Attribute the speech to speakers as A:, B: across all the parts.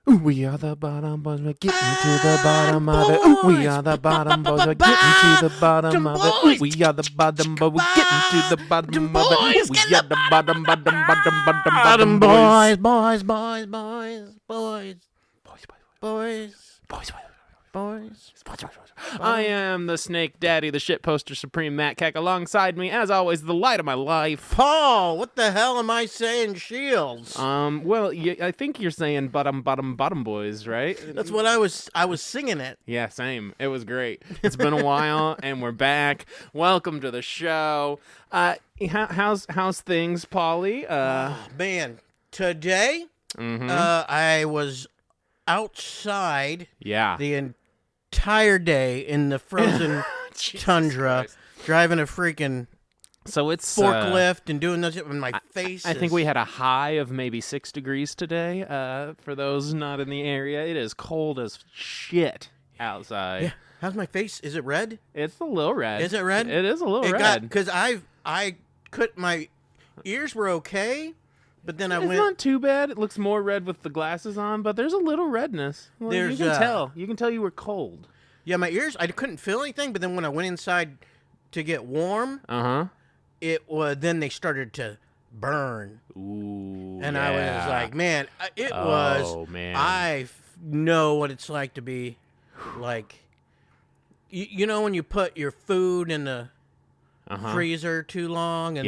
A: Ooh, we are the bottom boys, we're getting to the bottom of it. Ooh, we are the bottom boys, we're getting to the bottom of it. Ooh, we are the bottom boys, we're getting to the bottom of it. Ooh, we are the bottom boys.
B: boys.
A: I am the Snake Daddy, the shit poster supreme, Matt Keck. Alongside me, as always, the light of my life,
B: Paul, what the hell am I saying, Shields?
A: Well, I think you're saying bottom boys, right?
B: That's what I was singing it.
A: Yeah, same. It was great. It's been a while, and we're back. Welcome to the show. How's things, Paulie?
B: Man, today, I was outside the entire day in the frozen tundra, driving a freaking forklift and doing those in my face.
A: I think we had a high of maybe 6 degrees today. For those not in the area, it is cold as shit outside.
B: Yeah. How's my face? Is it red?
A: It's a little red.
B: Is it red?
A: It is a little red.
B: Because I cut my ears were okay. But then
A: it's not too bad. It looks more red with the glasses on, but there's a little redness. Well, you can tell. You can tell you were cold.
B: Yeah, my ears, I couldn't feel anything, but then when I went inside to get warm, then they started to burn.
A: Ooh,
B: and I was like, man, I know what it's like to be like, you know when you put your food in the freezer too long, and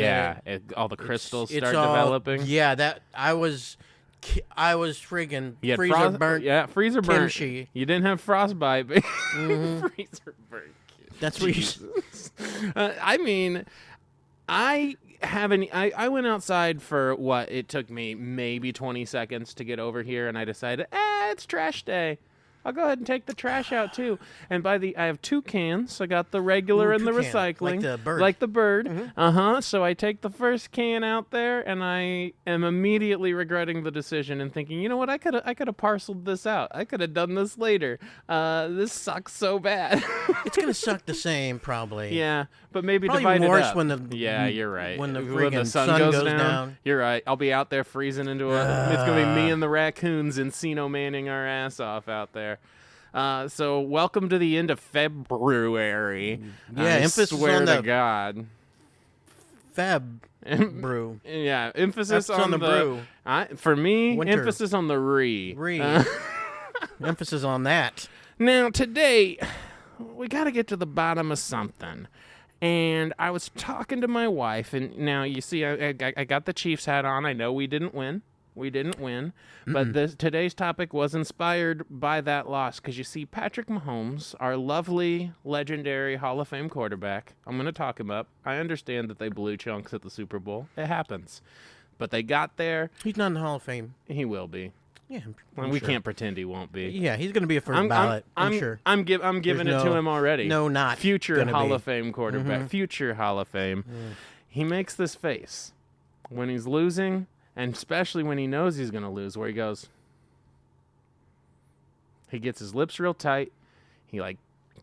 A: all the crystals start developing.
B: Yeah, that I was freaking freezer burnt.
A: Yeah, freezer burnt.
B: Kimchi.
A: You didn't have frostbite, but freezer burnt.
B: That's what you.
A: I mean, I went outside for what it took me maybe 20 seconds to get over here, and I decided, it's trash day. I'll go ahead and take the trash out too. And I have 2 cans. I got the regular and the recycling,
B: like the bird.
A: So I take the first can out there, and I am immediately regretting the decision and thinking, you know what? I could have parceled this out. I could have done this later. This sucks so bad.
B: It's gonna suck the same, probably.
A: Yeah, but maybe
B: probably
A: divide
B: worse
A: it up.
B: when
A: you're right.
B: When the sun goes down.
A: You're right. I'll be out there freezing into it's gonna be me and the raccoons Encino Manning our ass off out there. So welcome to the end of February.
B: Yeah,
A: I
B: emphasis
A: swear
B: on
A: to
B: the
A: God.
B: Brew.
A: Yeah, emphasis
B: on the brew.
A: For me,
B: Winter.
A: emphasis on the re.
B: Emphasis on that.
A: Now, today, we got to get to the bottom of something. And I was talking to my wife, and now you see I got the Chiefs hat on. I know we didn't win. But today's topic was inspired by that loss, because you see, Patrick Mahomes, our lovely, legendary Hall of Fame quarterback, I'm going to talk him up. I understand that they blew chunks at the Super Bowl. It happens. But they got there.
B: He's not in the Hall of Fame.
A: He will be.
B: Yeah,
A: we can't pretend he won't be.
B: Yeah, he's going to be a first ballot. I'm sure.
A: I'm giving it to him already.
B: No, not
A: future Hall of Fame quarterback. Future Hall of Fame. He makes this face when he's losing. And especially when he knows he's going to lose, where he goes, he gets his lips real tight, he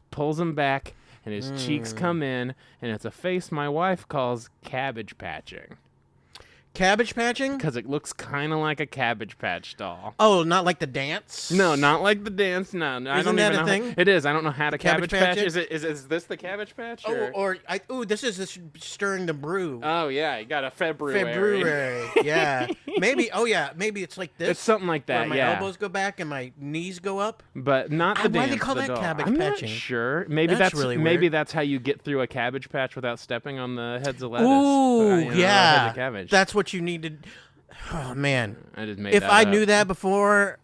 A: pulls them back, and his cheeks come in, and it's a face my wife calls cabbage patching.
B: Cabbage patching?
A: Because it looks kind of like a Cabbage Patch doll.
B: Oh, not like the dance?
A: No, not like the dance. No, I don't even know.
B: Thing?
A: It is. I don't know how to Cabbage Patch.
B: Is
A: this the Cabbage Patch?
B: This is stirring the brew.
A: Oh yeah, you got a February.
B: Yeah. Maybe. Oh yeah. Maybe it's like this.
A: It's something like that.
B: Where my elbows go back and my knees go up.
A: But not the dance.
B: Why do they call that Cabbage Patching?
A: I'm not sure. Maybe that's
B: really
A: maybe
B: weird.
A: that's how you get through a Cabbage Patch without stepping on the heads of lettuce.
B: Ooh, yeah.
A: Heads of cabbage.
B: That's what you needed. Oh man!
A: I just made
B: if
A: that
B: I
A: up.
B: knew that before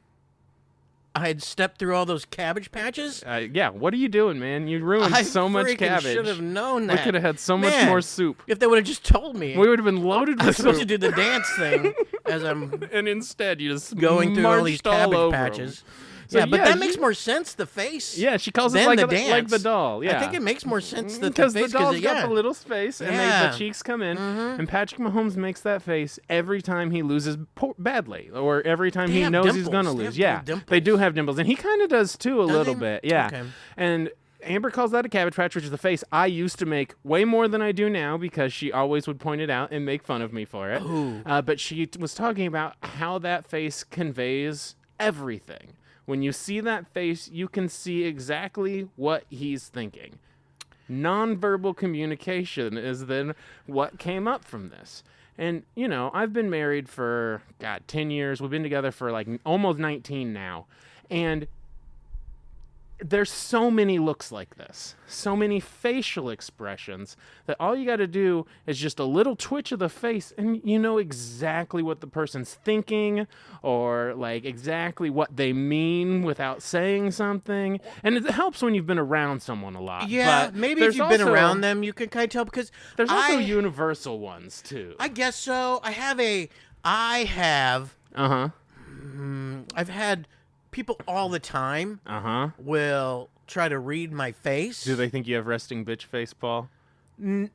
B: I had stepped through all those Cabbage Patches.
A: Yeah, what are you doing, man? You ruined so much cabbage.
B: I should have known that.
A: We could have had so much more soup.
B: If they would have just told me.
A: We would have been loaded with
B: I'm supposed
A: soup.
B: to do the dance thing as I'm
A: and instead you just
B: going through all these Cabbage Patches.
A: So,
B: yeah, but that makes more sense, the face.
A: Yeah, she calls
B: it
A: like the doll. Yeah.
B: I think it makes more sense
A: because the doll's got the little face and the cheeks come in. And Patrick Mahomes makes that face every time he loses badly or every time he knows he's going to lose. Yeah, they do have dimples. And he kind of does too a little bit. Yeah. Okay. And Amber calls that a Cabbage Patch, which is the face I used to make way more than I do now because she always would point it out and make fun of me for it. But she was talking about how that face conveys everything. When you see that face, you can see exactly what he's thinking. Nonverbal communication is then what came up from this. And, you know, I've been married for, 10 years. We've been together for like almost 19 now. And there's so many looks like this, so many facial expressions that all you got to do is just a little twitch of the face and you know exactly what the person's thinking or like exactly what they mean without saying something. And it helps when you've been around someone a lot.
B: Yeah,
A: but
B: maybe if you've been around them, you can kind of tell because
A: there's also universal ones too.
B: I guess so. I've had people all the time will try to read my face.
A: Do they think you have resting bitch face, Paul?
B: No.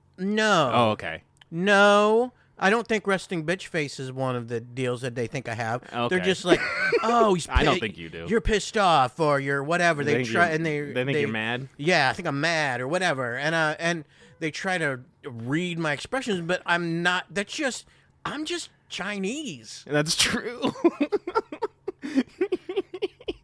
A: Oh, okay.
B: No. I don't think resting bitch face is one of the deals that they think I have.
A: Okay.
B: They're just like, oh,
A: I don't think you do.
B: You're pissed off or you're whatever. They try and
A: they think you're mad?
B: Yeah, I think I'm mad or whatever. And they try to read my expressions, but I'm not. I'm just Chinese.
A: That's true.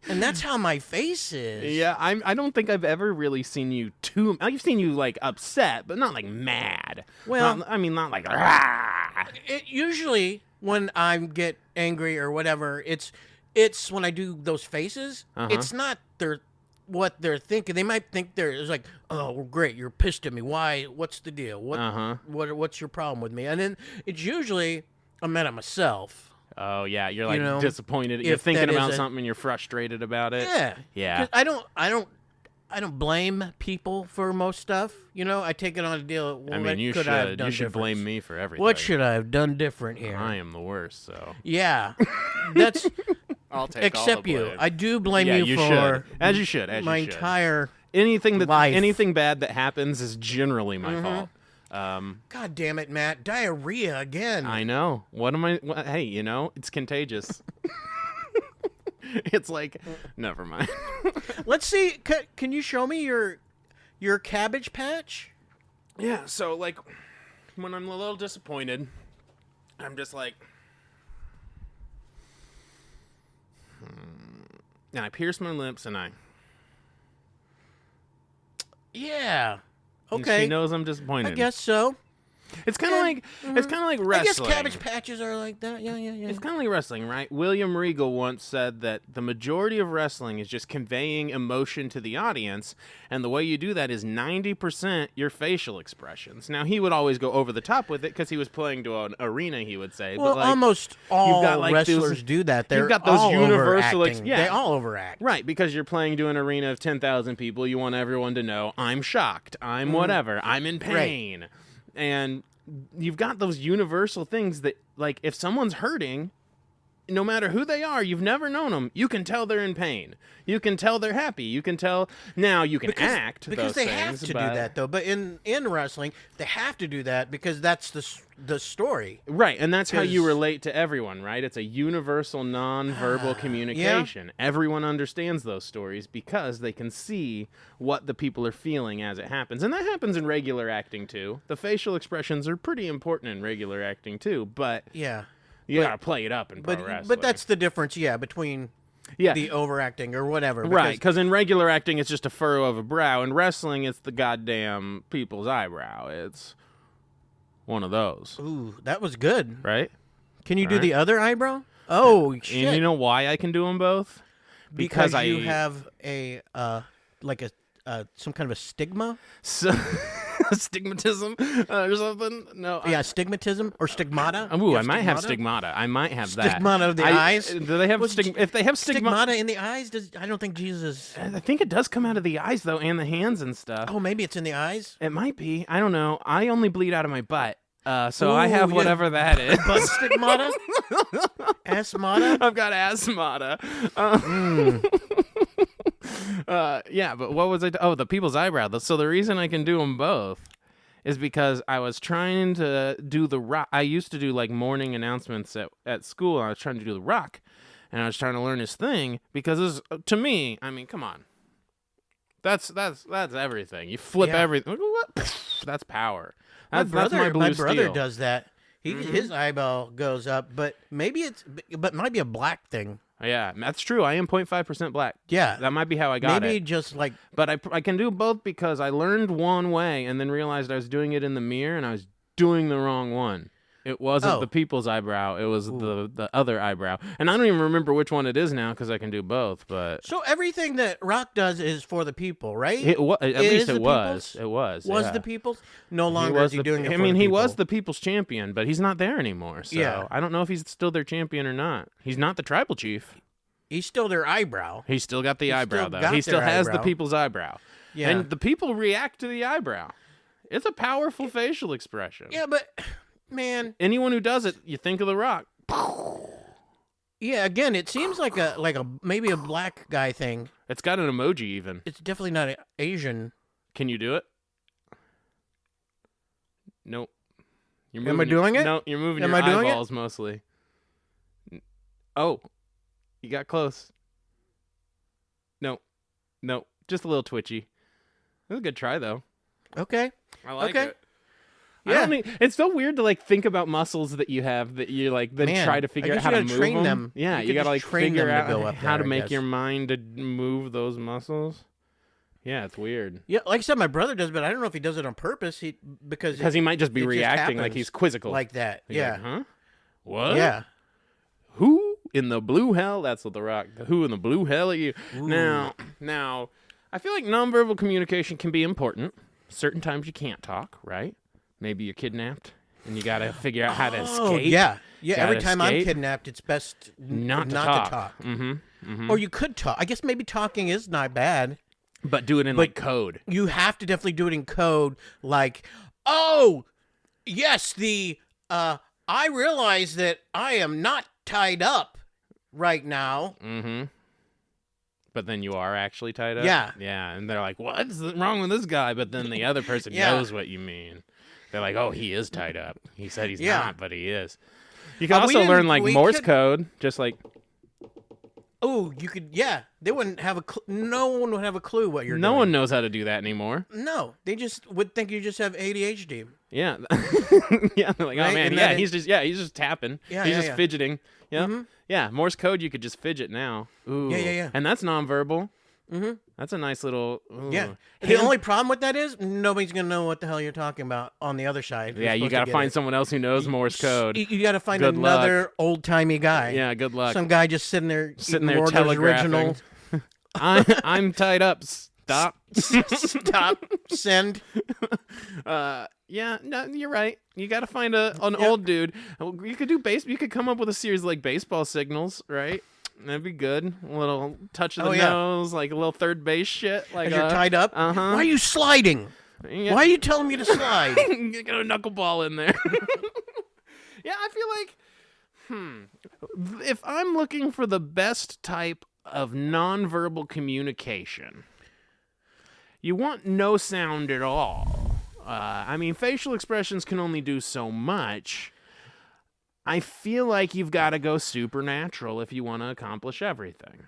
B: And that's how my face is.
A: Yeah, I don't think I've ever really seen you I've seen you like upset, but not like mad.
B: Well,
A: not like rah.
B: Usually when I get angry or whatever, it's when I do those faces. It's not what they're thinking. They might think it's like, oh, well, great, you're pissed at me. Why? What's the deal? What's your problem with me? And then it's usually I'm mad at myself.
A: Oh yeah, you're like disappointed. You're thinking about something and you're frustrated about it.
B: Yeah. I don't blame people for most stuff. You know, I take it on a deal.
A: I mean, you should blame me for everything.
B: What should I have done different here?
A: I am the worst. So
B: yeah, that's.
A: I'll take
B: except
A: all the blame.
B: you. I do blame you for
A: as you should.
B: My entire
A: life. Anything bad that happens is generally my fault.
B: God damn it, Matt! Diarrhea again.
A: I know. Hey, you know, it's contagious. It's like, never mind.
B: Let's see. Can you show me your Cabbage Patch?
A: Yeah. So like, when I'm a little disappointed, I'm just like, and I pierce my lips and
B: yeah.
A: And
B: okay.
A: she knows I'm disappointed.
B: I guess so.
A: It's kind of like wrestling.
B: I guess Cabbage Patches are like that. Yeah.
A: It's kind of like wrestling, right? William Regal once said that the majority of wrestling is just conveying emotion to the audience, and the way you do that is 90% your facial expressions. Now, he would always go over the top with it because he was playing to an arena, he would say.
B: Well,
A: but like,
B: almost all
A: you've got like
B: wrestlers do that. They've
A: got those
B: all
A: universal
B: overacting. They all overact.
A: Right, because you're playing to an arena of 10,000 people. You want everyone to know, I'm shocked, I'm whatever, I'm in pain. Right. And you've got those universal things that, like, if someone's hurting, no matter who they are, you've never known them, you can tell they're in pain. You can tell they're happy. You can tell. Now, you can act
B: because
A: those
B: they
A: things,
B: have to do that, though. But in wrestling, they have to do that because that's the story.
A: Right, and that's how you relate to everyone, right? It's a universal non-verbal communication. Yeah. Everyone understands those stories because they can see what the people are feeling as it happens. And that happens in regular acting, too. The facial expressions are pretty important in regular acting, too. But
B: yeah,
A: you got to play it up in pro wrestling.
B: But that's the difference, between the overacting or whatever.
A: Right, because in regular acting, it's just a furrow of a brow. In wrestling, it's the goddamn people's eyebrow. It's one of those.
B: Ooh, that was good.
A: Right?
B: Can you do the other eyebrow? Oh, shit.
A: And you know why I can do them both?
B: Because you have a some kind of a stigma?
A: Stigmatism or something? No.
B: Yeah, stigmatism or stigmata?
A: Ooh, I might have stigmata. I might have that.
B: Stigmata of the eyes?
A: Do they have if they have
B: stigmata in the eyes? I don't think Jesus...
A: I think it does come out of the eyes, though, and the hands and stuff.
B: Oh, maybe it's in the eyes?
A: It might be. I don't know. I only bleed out of my butt. So I have whatever that is.
B: Butt stigmata? Asthmata?
A: I've got asthmata. Yeah, but what was I? Oh, the people's eyebrow. So the reason I can do them both is because I was trying to do the rock. I used to do like morning announcements at school. And I was trying to do the rock, and I was trying to learn his thing because to me, I mean, come on, that's everything. You flip everything. That's power. That's my blue steel.
B: My brother does that. His eyeball goes up, but maybe it might be a black thing.
A: Yeah, that's true. I am 0.5% black.
B: Yeah.
A: That might be how I got
B: Maybe
A: it.
B: just like...
A: But I can do both because I learned one way and then realized I was doing it in the mirror and I was doing the wrong one. It wasn't the people's eyebrow. It was the other eyebrow. And I don't even remember which one it is now because I can do both. But
B: So everything that Rock does is for the people, right?
A: at least it was. It was.
B: Was the people's? No longer is he doing it for the people.
A: he was the people's champion, but he's not there anymore. So I don't know if he's still their champion or not. He's not the tribal chief.
B: He's still their eyebrow.
A: He's still got the eyebrow, though. He still has the people's eyebrow.
B: Yeah.
A: And the people react to the eyebrow. It's a powerful facial expression.
B: Yeah, but... Man,
A: anyone who does it, you think of The Rock.
B: Yeah, again, it seems like a maybe a black guy thing.
A: It's got an emoji even.
B: It's definitely not Asian.
A: Can you do it? Nope.
B: Am I doing it?
A: No, you're moving your eyeballs mostly. Oh, you got close. No, just a little twitchy. It was a good try though.
B: Okay.
A: I like it. Yeah, it's so weird to like think about muscles that you have that you like then try to figure out how to move
B: train
A: them. Yeah, you gotta like figure out how to make your
B: mind
A: mind to move those muscles. Yeah, it's weird.
B: Yeah, like I said, my brother does, but I don't know if he does it on purpose. Because
A: he might just be reacting like he's quizzical
B: like that. Yeah.
A: Like, huh? What?
B: Yeah.
A: Who in the blue hell? That's what The Rock. Who in the blue hell are you?
B: Ooh.
A: Now, I feel like nonverbal communication can be important. Certain times you can't talk, right? Maybe you're kidnapped and you got to figure out how to escape.
B: Yeah. Every time I'm kidnapped, it's best
A: not to talk.
B: Or you could talk. I guess maybe talking is not bad.
A: But do it in like code.
B: You have to definitely do it in code. Like, oh, yes, I realize that I am not tied up right now.
A: Mm-hmm. But then you are actually tied up?
B: Yeah.
A: Yeah, and they're like, what's wrong with this guy? But then the other person knows what you mean. They're like, oh, he is tied up. He said he's not, but he is. You can also learn like Morse code, just like...
B: Oh, you could, They wouldn't have no one would have a clue what you're doing.
A: No one knows how to do that anymore.
B: No, they just would think you just have ADHD.
A: Yeah. Yeah, they're like, oh man, he's just tapping. Yeah, he's just fidgeting. Yeah. Mm-hmm. Yeah, Morse code, you could just fidget now. Ooh.
B: Yeah.
A: And that's nonverbal.
B: Mm-hmm.
A: That's a nice little... Ooh.
B: Yeah. The only problem with that is nobody's going to know what the hell you're talking about on the other side.
A: Yeah, you got to find someone else who knows Morse code.
B: You got to find another old-timey guy.
A: Yeah, good luck.
B: Some guy just sitting there
A: telegraphing. Original. I'm tied up. Stop.
B: Stop. Send.
A: Yeah, no, you're right. You got to find an old dude. You could do You could come up with a series of like baseball signals, right? That'd be good. A little touch of the nose, like a little third base shit. Like
B: as you're tied up.
A: Uh-huh.
B: Why are you sliding?
A: Yeah.
B: Why are you telling me to slide?
A: Get a knuckleball in there. Yeah, I feel like, if I'm looking for the best type of nonverbal communication, you want no sound at all. I mean, facial expressions can only do so much. I feel like you've got to go supernatural if you want to accomplish everything.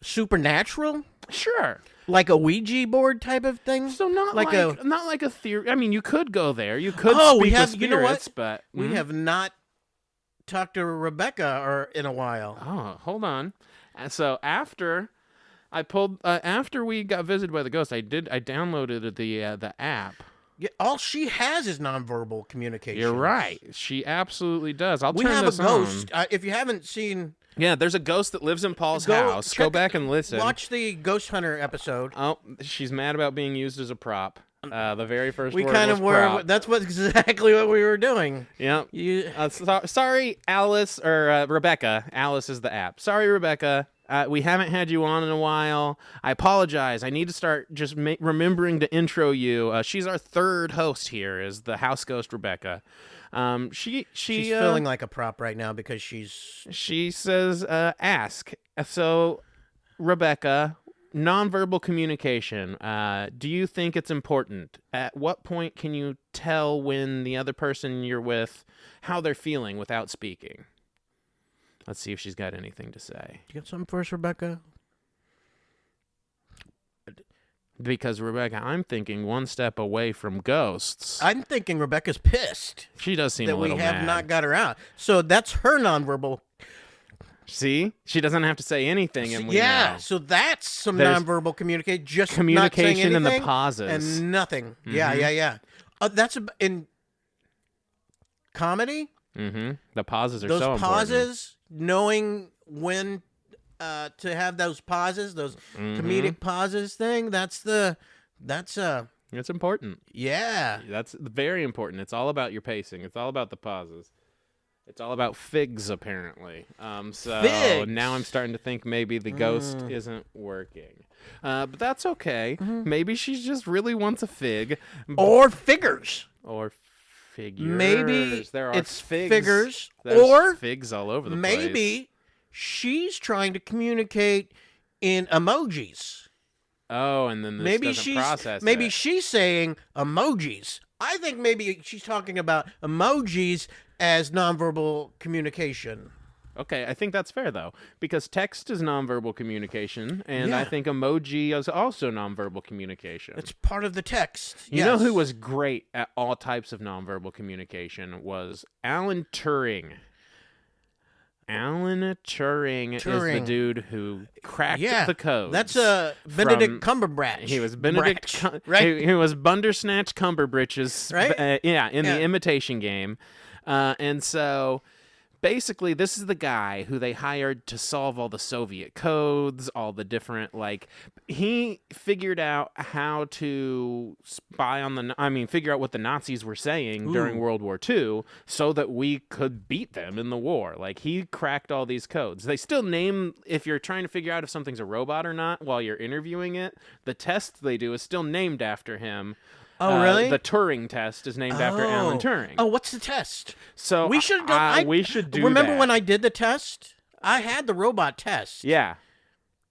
B: Supernatural?
A: Sure.
B: Like a Ouija board type of thing?
A: So not like a theory. I mean, you could go there. You could speak with spirits,
B: you know what?
A: But
B: we have not talked to Rebecca in a while.
A: Oh, hold on. So after we got visited by the ghost, I downloaded the app.
B: Yeah, all she has is nonverbal communication.
A: You're right. She absolutely does.
B: We have a ghost. If you haven't seen...
A: Yeah, there's a ghost that lives in Paul's house. Go back and listen.
B: Watch the Ghost Hunter episode.
A: Oh, she's mad about being used as a prop. The very first word
B: kind of
A: was prop.
B: That's exactly what we were doing.
A: Yeah. Sorry, Alice, or Rebecca. Alice is the app. Sorry, Rebecca. We haven't had you on in a while. I apologize. I need to start just remembering to intro you. She's our third host here, is the house ghost Rebecca. She's
B: feeling like a prop right now because
A: she says ask. So Rebecca, nonverbal communication. Do you think it's important? At what point can you tell when the other person you're with how they're feeling without speaking? Let's see if she's got anything to say.
B: You got something for us, Rebecca?
A: Because, Rebecca, I'm thinking one step away from ghosts.
B: I'm thinking Rebecca's pissed.
A: She does seem a little mad.
B: That we have not got her out. So that's her nonverbal.
A: See? She doesn't have to say anything, and we know.
B: So that's some
A: There's
B: nonverbal communication. Just
A: communication
B: not
A: and
B: saying
A: the pauses.
B: and nothing. Yeah. That's in comedy.
A: The pauses are
B: Those
A: so
B: pauses, knowing when to have those pauses, those comedic pauses thing. That's
A: it's important.
B: Yeah.
A: That's very important. It's all about your pacing. It's all about the pauses. It's all about figs, apparently. So now I'm starting to think maybe the ghost isn't working. But that's okay. Maybe she just really wants a fig.
B: Or figures.
A: Or figures.
B: Maybe
A: there are
B: it's
A: figs.
B: figures.
A: There's
B: or
A: figs all over the place.
B: maybe she's trying to communicate in emojis.
A: Oh, and then this doesn't process
B: maybe
A: it.
B: she's saying emojis. I think maybe she's talking about emojis as nonverbal communication.
A: Okay, I think that's fair, though, because text is nonverbal communication, and I think emoji is also nonverbal communication.
B: It's part of the text.
A: You know who was great at all types of nonverbal communication was Alan Turing. Alan Turing is the dude who cracked the code.
B: That's Benedict Cumberbatch.
A: He was Benedict,
B: right?
A: He was Bundersnatch Cumberbritches,
B: right?
A: In the Imitation Game, and so. Basically, this is the guy who they hired to solve all the Soviet codes, all the different, he figured out how to figure out what the Nazis were saying during World War II so that we could beat them in the war. He cracked all these codes. They still name, if you're trying to figure out if something's a robot or not while you're interviewing it, the test they do is still named after him.
B: Oh, really?
A: The Turing test is named after Alan Turing.
B: Oh, what's the test?
A: So
B: we should do. Remember when I did the test? I had the robot test.
A: Yeah.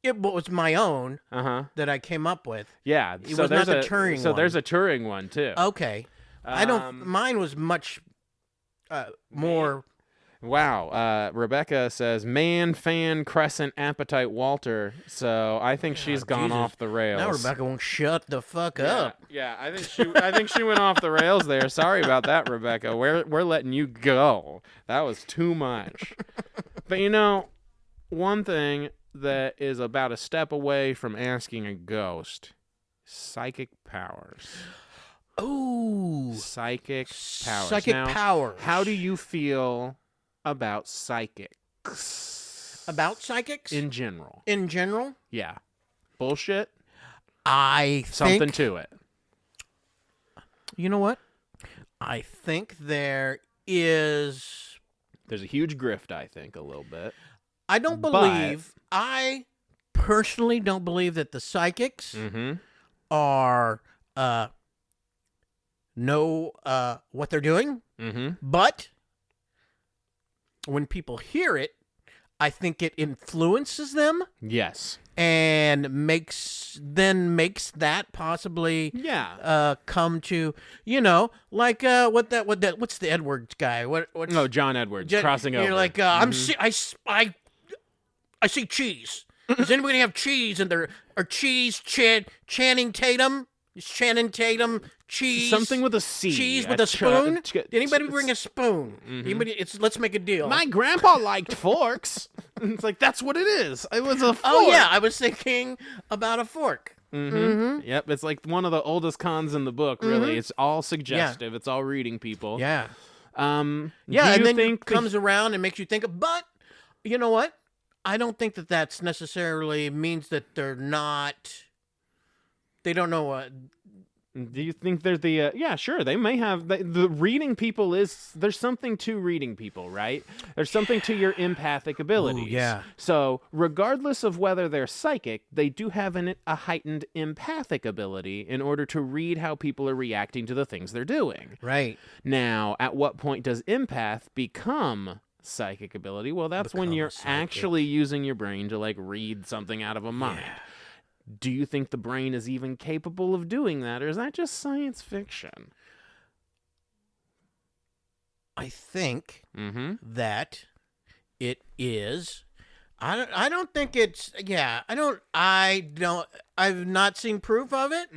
B: It was my own that I came up with.
A: Yeah.
B: It was not the Turing one.
A: So there's a Turing one, too.
B: Okay. Mine was much more...
A: Wow. Rebecca says, man, fan, crescent, appetite, Walter. So I think she's gone off the rails.
B: Now Rebecca won't shut the fuck up.
A: Yeah, I think she went off the rails there. Sorry about that, Rebecca. We're letting you go. That was too much. But one thing that is about a step away from asking a ghost, psychic powers.
B: Oh.
A: Psychic powers.
B: Psychic powers.
A: How do you feel about psychics?
B: About psychics?
A: In general.
B: In general?
A: Yeah. Bullshit?
B: Something
A: to it.
B: You know what? I think there's a
A: huge grift, I think, a little bit.
B: I personally don't believe that the psychics are know what they're doing. But when people hear it, I think it influences them.
A: Yes.
B: And makes that possibly come to what's the Edwards guy?
A: John Edwards crossing over.
B: You're like I see cheese. Does anybody have cheese in there? Or cheese Channing Tatum? Is Channing Tatum cheese?
A: Something with a C.
B: Cheese with a spoon? Did anybody bring a spoon? Let's make a deal.
A: My grandpa liked forks. It's like, that's what it is. It was a fork.
B: Oh, yeah. I was thinking about a fork.
A: Yep. It's like one of the oldest cons in the book, really. It's all suggestive. It's all reading people.
B: Yeah.
A: And
B: then it comes around and makes you think, but you know what? I don't think that's necessarily means that they don't know what.
A: Do you think they're the... yeah, sure. They may have... The reading people is... There's something to reading people, right? There's something to your empathic abilities.
B: Ooh, yeah.
A: So regardless of whether they're psychic, they do have a heightened empathic ability in order to read how people are reacting to the things they're doing.
B: Right.
A: Now, at what point does empath become psychic ability? Well, that's when you're actually using your brain to read something out of a mind. Yeah. Do you think the brain is even capable of doing that, or is that just science fiction?
B: I think that it is. I don't think it's. Yeah, I've not seen proof of it.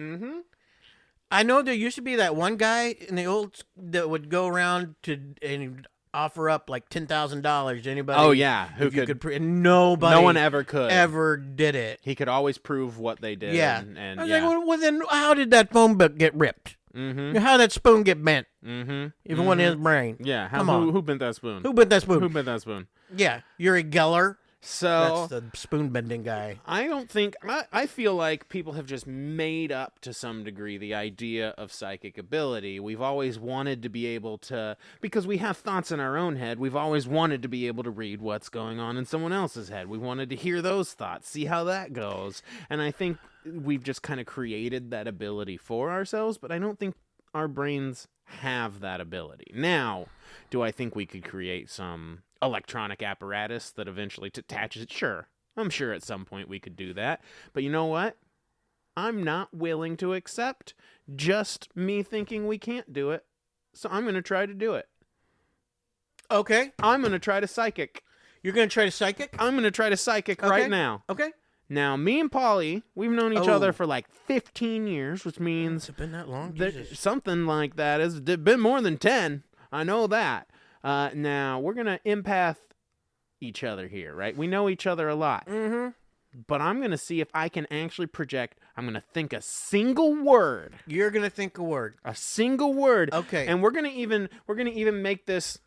B: I know there used to be that one guy in the old that would go around and offer up like $10,000 to anybody.
A: Oh yeah,
B: who could and nobody,
A: no one ever
B: did it.
A: He could always prove what they did.
B: Yeah,
A: and
B: I was like, well, then how did that phone book get ripped?
A: Mm-hmm.
B: How did that spoon get bent?
A: Mm-hmm.
B: Even in his brain.
A: Yeah,
B: come on.
A: Who bent that spoon?
B: Who bent that spoon?
A: Who bent that spoon?
B: Yeah, Uri Geller.
A: So
B: that's the spoon bending guy.
A: I don't think I feel like people have just made up to some degree the idea of psychic ability. We've always wanted to be able to, because we have thoughts in our own head, we've always wanted to be able to read what's going on in someone else's head. We wanted to hear those thoughts, see how that goes. And I think we've just kind of created that ability for ourselves, but I don't think our brains have that ability. Now, do I think we could create some electronic apparatus that eventually attaches it? Sure. I'm sure at some point we could do that. But you know what? I'm not willing to accept just me thinking we can't do it. So I'm going to try to do it.
B: Okay.
A: I'm going to try to psychic.
B: You're going to try to psychic?
A: I'm going to try to psychic right now.
B: Okay.
A: Now, me and Polly, we've known each other for like 15 years, which means...
B: Has it been that long?
A: Something like that. It's been more than 10. I know that. Now, we're going to empath each other here, right? We know each other a lot.
B: Mm-hmm.
A: But I'm going to see if I can actually project. I'm going to think a single word.
B: You're going to think a word.
A: A single word.
B: Okay.
A: And we're going to even make this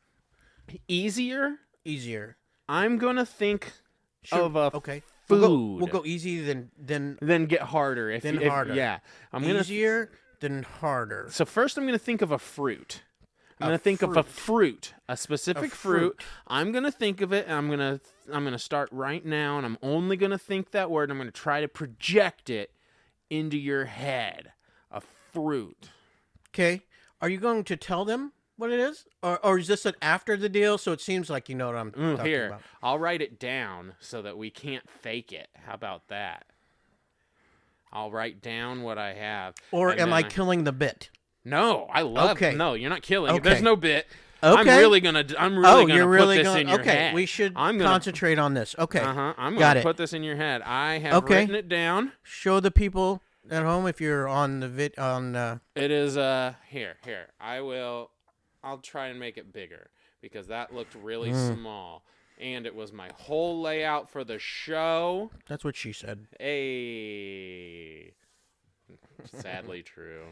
A: easier. I'm going to think of a food.
B: We'll go easy
A: then get harder.
B: Harder.
A: Yeah.
B: Easier then harder.
A: So first I'm going to think of a fruit. I'm going to think of a fruit, a specific fruit. I'm going to think of it, and I'm going to start right now, and I'm only going to think that word. I'm going to try to project it into your head. A fruit.
B: Okay. Are you going to tell them what it is? Or is this an after the deal, so it seems like you know what I'm talking about?
A: I'll write it down so that we can't fake it. How about that? I'll write down what I have.
B: Or am I killing the bit?
A: No, I love. No, you're not killing it. There's no bit.
B: Okay.
A: I'm really gonna put this in your head.
B: Okay, we should concentrate on this. Okay.
A: I'm gonna put this in your head. I have written it down.
B: Show the people at home if you're on the
A: It is here. I'll try and make it bigger because that looked really small. And it was my whole layout for the show.
B: That's what she said.
A: Hey. Sadly true.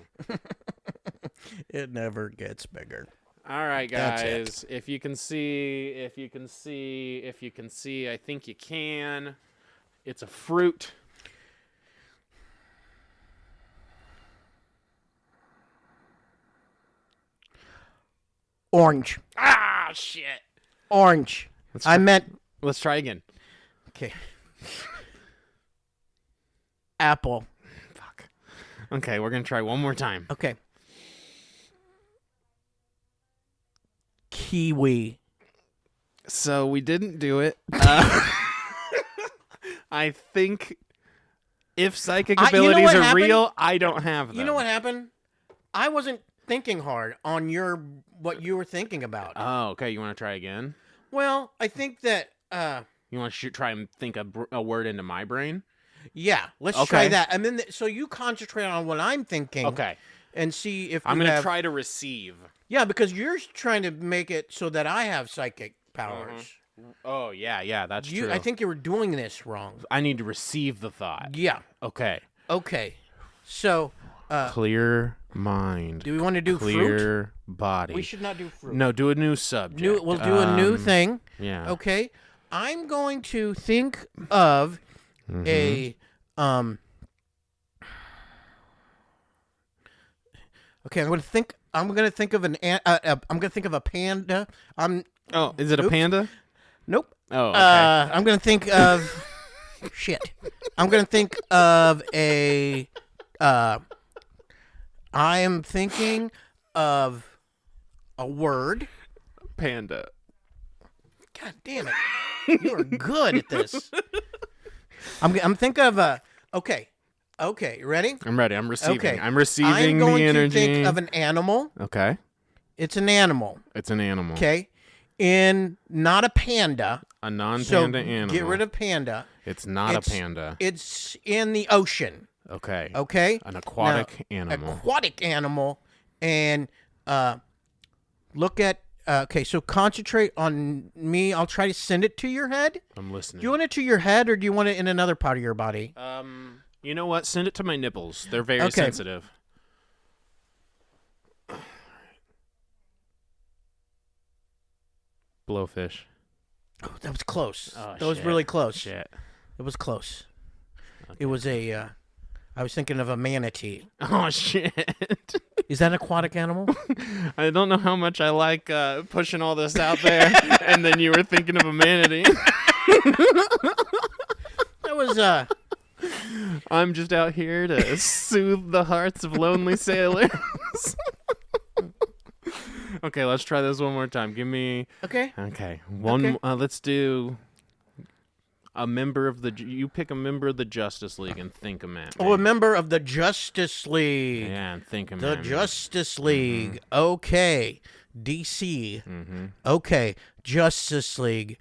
B: It never gets bigger.
A: All right, guys. If you can see, I think you can. It's a fruit.
B: Orange.
A: Ah, shit.
B: Orange.
A: Let's try again.
B: Okay. Apple.
A: Fuck. Okay, we're going to try one more time.
B: Okay. Kiwi.
A: So we didn't do it. I think if psychic abilities are real, I don't have them.
B: You know what happened? I wasn't thinking hard on what you were thinking about.
A: Oh, okay. You want to try again?
B: Well, I think that...
A: you want to try and think a word into my brain?
B: Yeah, let's try that. And then, so you concentrate on what I'm thinking.
A: Okay.
B: And see if
A: I'm going to try to receive.
B: Yeah, because you're trying to make it so that I have psychic powers.
A: Oh, yeah, that's true.
B: I think you were doing this wrong.
A: I need to receive the thought.
B: Yeah.
A: Okay.
B: So...
A: clear mind.
B: Do we want to do fruit?
A: Clear body.
B: We should not do fruit.
A: No, do a new subject.
B: We'll do a new thing.
A: Yeah.
B: Okay. I'm going to think of a Okay, I'm going to think of I'm going to think of a panda.
A: Is it a panda?
B: Nope.
A: Oh, okay.
B: I'm going to think of shit. I'm going to think of a I am thinking of a word.
A: Panda.
B: God damn it. You are good at this. I'm thinking of a... Okay, you ready?
A: I'm ready. I'm receiving.
B: Okay.
A: I'm receiving the energy.
B: I'm going to think of an animal.
A: Okay.
B: It's an animal.
A: It's an animal.
B: Okay. Not a panda.
A: A non-panda animal.
B: Get rid of panda.
A: It's not a panda.
B: It's in the ocean.
A: Okay.
B: Okay.
A: An aquatic animal.
B: Aquatic animal. And look at Okay, so concentrate on me. I'll try to send it to your head.
A: I'm listening.
B: Do you want it to your head, or do you want it in another part of your body?
A: You know what? Send it to my nipples. They're very sensitive. Blowfish.
B: Oh, that was close.
A: Oh,
B: that was really close.
A: Shit.
B: It was close. Okay. It was a. I was thinking of a manatee.
A: Oh shit!
B: Is that an aquatic animal?
A: I don't know how much I like pushing all this out there, and then you were thinking of a manatee.
B: That was
A: I'm just out here to soothe the hearts of lonely sailors. Okay, let's try this one more time. Give me.
B: Okay.
A: Okay. One.
B: Okay.
A: Let's do. A member of the. You pick a member of the Justice League and think a man.
B: Oh, a member of the Justice League.
A: Yeah, and think a
B: The
A: man.
B: Justice League. Mm-hmm. Okay. DC.
A: Mm-hmm.
B: Okay. Justice League.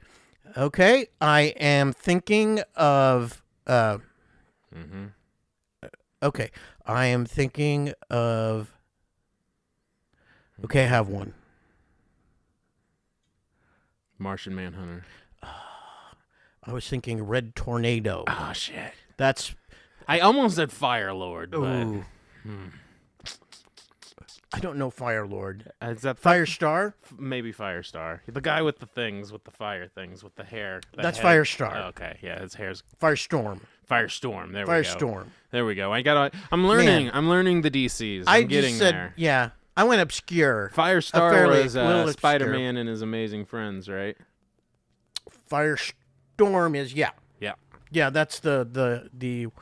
B: Okay. I am thinking of.
A: Mm-hmm.
B: Okay. I am thinking of. Okay, I have one.
A: Martian Manhunter.
B: I was thinking Red Tornado.
A: Oh shit!
B: That's.
A: I almost said Fire Lord, but
B: I don't know Fire Lord.
A: Is that
B: Firestar?
A: Maybe Firestar. The guy with the things, with the fire things, with the hair.
B: That's
A: head.
B: Firestar.
A: Oh, okay, yeah, his hair's
B: Firestorm.
A: Firestorm. There we go.
B: Firestorm.
A: There we go. I'm learning. I'm learning the DCs. I'm getting
B: just said,
A: there.
B: Yeah, I went obscure.
A: Firestar was Spider-Man and his amazing friends, right?
B: Firestorm is yeah. That's the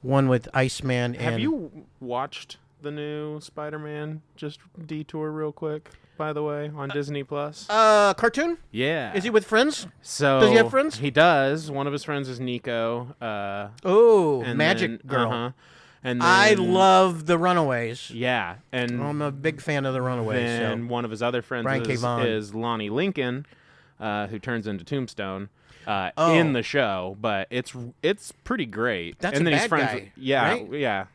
B: one with Iceman. And
A: have you watched the new Spider-Man? Just detour real quick, by the way, on Disney Plus.
B: Cartoon?
A: Yeah.
B: Is he with friends?
A: So
B: does he have friends?
A: He does. One of his friends is Nico.
B: Magic Girl.
A: Uh-huh. And then,
B: I love the Runaways.
A: Yeah, and
B: I'm a big fan of the Runaways.
A: And one of his other friends is Lonnie Lincoln, who turns into Tombstone. In the show, but it's pretty great.
B: That's
A: and
B: a
A: then
B: bad
A: he's friends
B: guy,
A: yeah,
B: right?
A: yeah.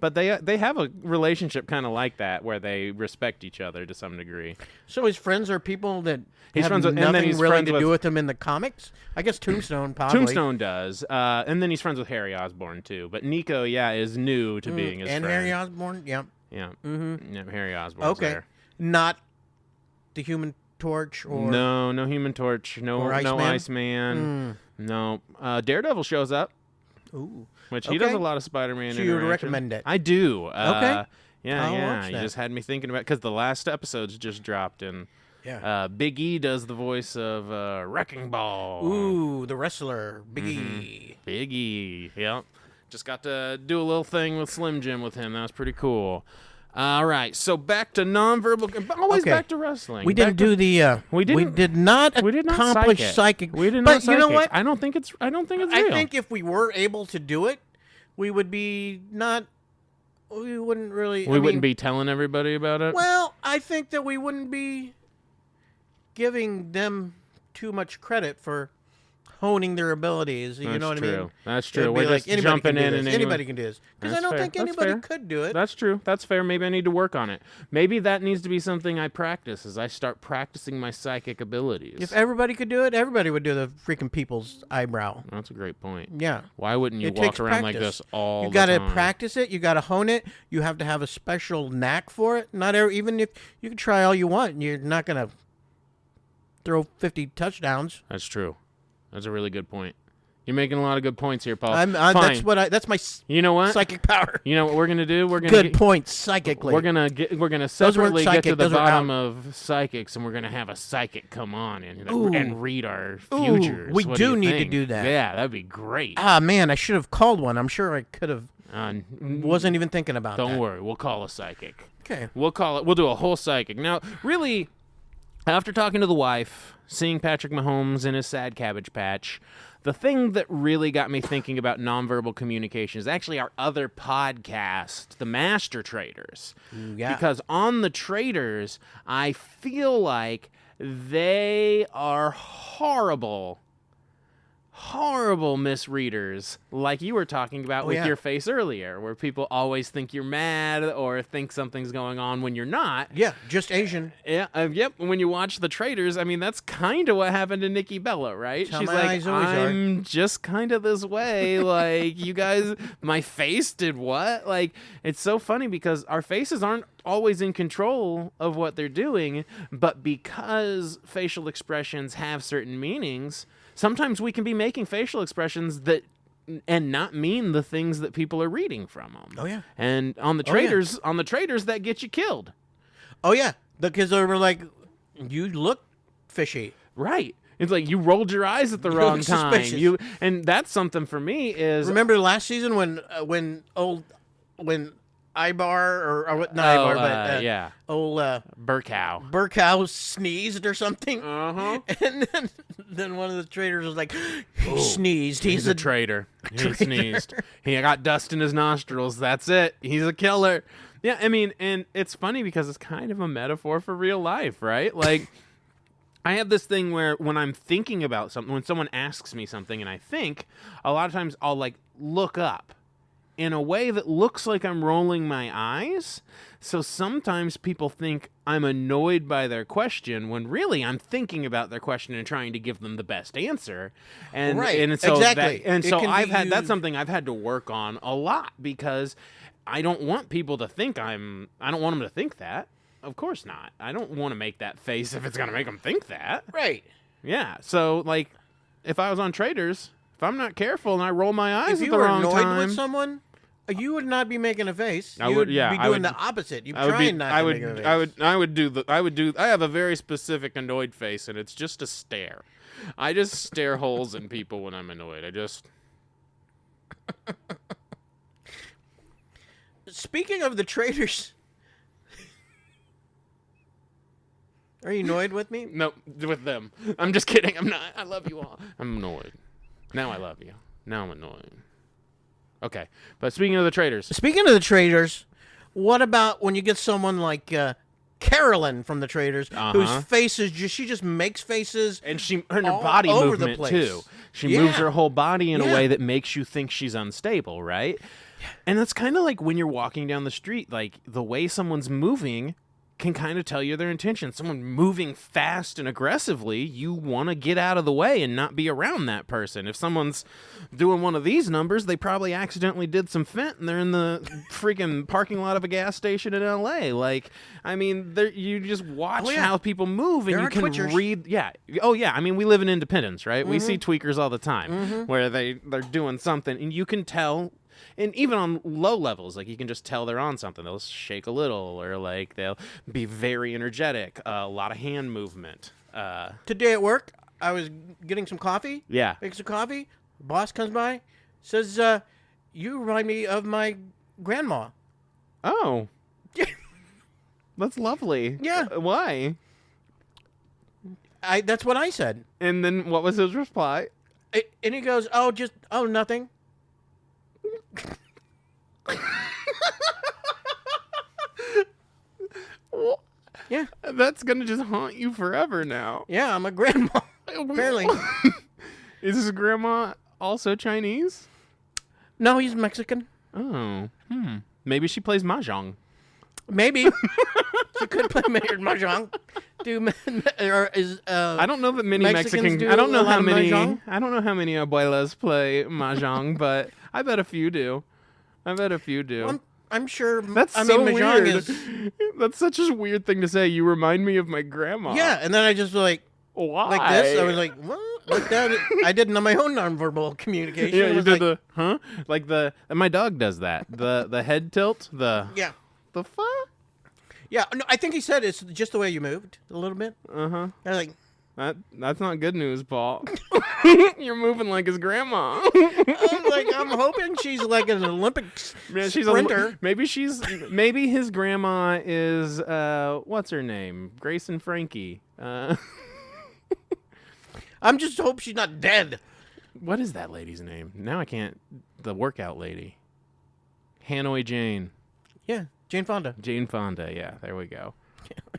A: But they have a relationship kind of like that where they respect each other to some degree.
B: So his friends are people that
A: he's
B: have
A: friends with,
B: nothing
A: and then he's
B: really
A: friends
B: to
A: with,
B: do with them in the comics? I guess Tombstone probably.
A: Tombstone does. And then he's friends with Harry Osborn too. But Nico, is new to being his
B: and
A: friend.
B: Harry Osborn, yeah.
A: Yeah.
B: Mm-hmm.
A: Yeah, Harry Osborn's there.
B: Not the Human Torch or
A: no Human Torch, no Iceman. No. Daredevil shows up.
B: Ooh.
A: Which he does a lot of Spider-Man.
B: So you would recommend it?
A: I do.
B: Okay.
A: Yeah,
B: I'll
A: yeah.
B: watch
A: You
B: that.
A: just had me thinking about because the last episode's just dropped and Big E does the voice of Wrecking Ball.
B: Ooh, the wrestler, Big E.
A: Big E. Yep. Just got to do a little thing with Slim Jim with him. That was pretty cool. All right, so back to nonverbal. Always back to wrestling.
B: We didn't do the. We did not accomplish psychic.
A: We did not. But you know what? I don't think it's real.
B: I think if we were able to do it, we would be not. We wouldn't really.
A: We wouldn't be telling everybody about it.
B: Well, I think that we wouldn't be giving them too much credit for honing their abilities. You know what I mean?
A: That's true.
B: We're
A: just jumping in and
B: anybody can do this. Because I don't think anybody could do it.
A: That's true. That's fair. Maybe I need to work on it. Maybe that needs to be something I practice as I start practicing my psychic abilities.
B: If everybody could do it, everybody would do the freaking people's eyebrow.
A: That's a great point.
B: Yeah.
A: Why wouldn't you walk around like this all the time?
B: You got to practice it. You got to hone it. You have to have a special knack for it. Even if you can try all you want, you're not going to throw 50 touchdowns.
A: That's true. That's a really good point. You're making a lot of good points here, Paul.
B: Fine. That's my.
A: You know what?
B: Psychic power.
A: You know what we're gonna do? We're gonna
B: good points psychically.
A: We're gonna separately get to the bottom of psychics, and we're gonna have a psychic come on and read our futures.
B: We do need to do that.
A: Yeah, that'd be great.
B: Ah man, I should have called one. I'm sure I could have. Wasn't even thinking about that.
A: Don't worry, we'll call a psychic.
B: Okay.
A: We'll do a whole psychic. Now, really, after talking to the wife, seeing Patrick Mahomes in his sad Cabbage Patch, the thing that really got me thinking about nonverbal communication is actually our other podcast, The Master Traders.
B: Yeah.
A: Because on The Traders, I feel like they are horrible horrible misreaders, like you were talking about with your face earlier, where people always think you're mad or think something's going on when you're not.
B: Yeah, just Asian.
A: Yeah, yep. When you watch The Traitors, I mean, that's kind of what happened to Nikki Bella, right?
B: She's
A: like, I'm just kind of this way. Like, you guys, my face did what? Like, it's so funny because our faces aren't always in control of what they're doing, but because facial expressions have certain meanings, sometimes we can be making facial expressions that and not mean the things that people are reading from them.
B: Oh yeah.
A: And on the Traitors, that gets you killed.
B: Oh yeah, because they were like, you look fishy.
A: Right. It's like you rolled your eyes at the wrong time. And that's something for me is
B: remember last season when Ibar or not Ibar, but old Burkow sneezed or something. And then one of the traders was like, he sneezed.
A: He's a traitor. He sneezed. He got dust in his nostrils. That's it. He's a killer. Yeah, I mean, and it's funny because it's kind of a metaphor for real life, right? Like, I have this thing where when I'm thinking about something, when someone asks me something and I think, a lot of times I'll like look up in a way that looks like I'm rolling my eyes. So sometimes people think I'm annoyed by their question when really I'm thinking about their question and trying to give them the best answer. And so that's something I've had to work on a lot because I don't want people to think I don't want them to think that. Of course not. I don't want to make that face if it's going to make them think that.
B: Right.
A: Yeah. So like if I was on Traitors, if I'm not careful and I roll my eyes
B: at
A: the wrong time...
B: If you were annoyed with someone, you would not be making a face. You would be doing the opposite. You'd try not to make a face.
A: I have a very specific annoyed face, and it's just a stare. I just stare holes in people when I'm annoyed.
B: Speaking of the Traitors... Are you annoyed with me?
A: No, with them. I'm just kidding. I'm not. I love you all. I'm annoyed. Now I love you. Now I'm annoyed. Okay, but speaking of the Traitors, what about when you get someone like Carolyn from the Traitors, whose face is she just makes faces, and her body movement too. She moves her whole body in a way that makes you think she's unstable, right? And it's kind of like when you're walking down the street, like the way someone's moving can kind of tell you their intention. Someone moving fast and aggressively, you want to get out of the way and not be around that person. If someone's doing one of these numbers, they probably accidentally did some fent and they're in the freaking parking lot of a gas station in LA. Like, I mean, you just watch how people move and you can read. Yeah. Oh yeah. I mean, we live in Independence, right? We see tweakers all the time where they're doing something and you can tell. And even on low levels, like you can just tell they're on something. They'll shake a little, or like they'll be very energetic. A lot of hand movement.
B: Today at work, I was getting some coffee.
A: Yeah,
B: making some coffee. Boss comes by, says, "You remind me of my grandma."
A: Oh, that's lovely.
B: Yeah.
A: Why?
B: That's what I said.
A: And then what was his reply?
B: And he goes, "Oh, nothing." Yeah,
A: that's gonna just haunt you forever now.
B: Yeah, I'm a grandma. Apparently.
A: Is his grandma also Chinese?
B: No, he's Mexican.
A: Oh, maybe she plays mahjong.
B: Maybe she could play mahjong.
A: I don't know that many Mexican. I don't know how many. I don't know how many abuelas play mahjong, but I bet a few do.
B: I'm sure.
A: That's so weird. That's such a weird thing to say. You remind me of my grandma.
B: Yeah, and then I just like this. I was like, what? Like that. I did my own nonverbal communication.
A: Yeah, you did like my dog does that. The head tilt. The fuck.
B: Yeah, no, I think he said it's just the way you moved a little bit.
A: I
B: was like,
A: that's not good news, Paul. You're moving like his grandma.
B: I'm hoping she's like an Olympic sprinter.
A: Maybe his grandma is what's her name? Grace and Frankie.
B: I'm just hope she's not dead.
A: What is that lady's name? Now I can't. The workout lady. Hanoi Jane.
B: Yeah, Jane Fonda.
A: Jane Fonda. Yeah, there we go.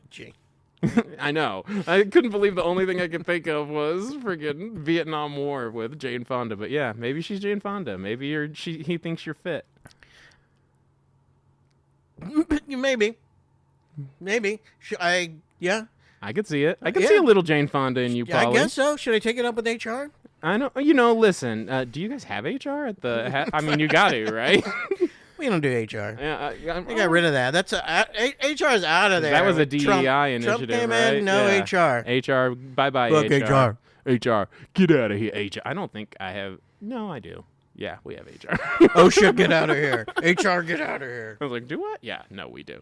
B: Jane.
A: I know. I couldn't believe the only thing I could think of was friggin' Vietnam War with Jane Fonda. But yeah, maybe she's Jane Fonda. Maybe he thinks you're fit.
B: Maybe. Yeah.
A: I could see it. I could see a little Jane Fonda in you, Polly.
B: I guess so. Should I take it up with HR?
A: I know. Listen, do you guys have HR at the... I mean, you got to, right?
B: We don't do HR.
A: Yeah,
B: I got rid of that. That's HR is out of there.
A: That was a DEI initiative,
B: Trump came
A: right?
B: in, no HR.
A: HR, bye-bye,
B: Look,
A: HR. HR, get out of here, HR. I don't think I have... No, I do. Yeah, we have HR.
B: Oh, shit, get out of here. HR, get out of here.
A: I was like, do what? Yeah, no, we do.